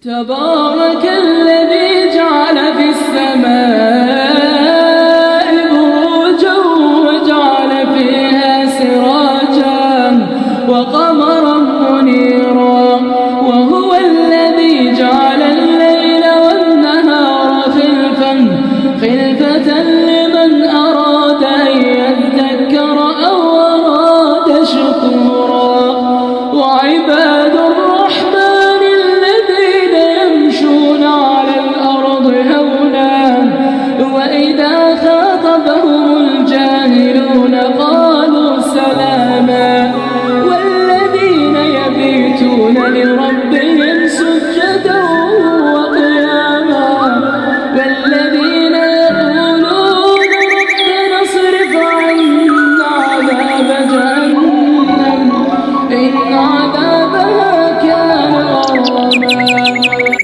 تبارك الذي جعل في السماء بروجا وجعل فيها سراجا وقمرا منيرا، وهو الذي جعل الليل والنهار خلفة لمن أراد أن يذكر أو أراد شكورا. وعباد الرحمن الذين يمشون على الأرض هونا وإذا خاطبهم الجاهلون قالوا سلاما، والذين يبيتون لربهم سجدا وقياما، والذين يقولون ربنا اصرف عنا عذاب جهنم إن عذابها كان غراما.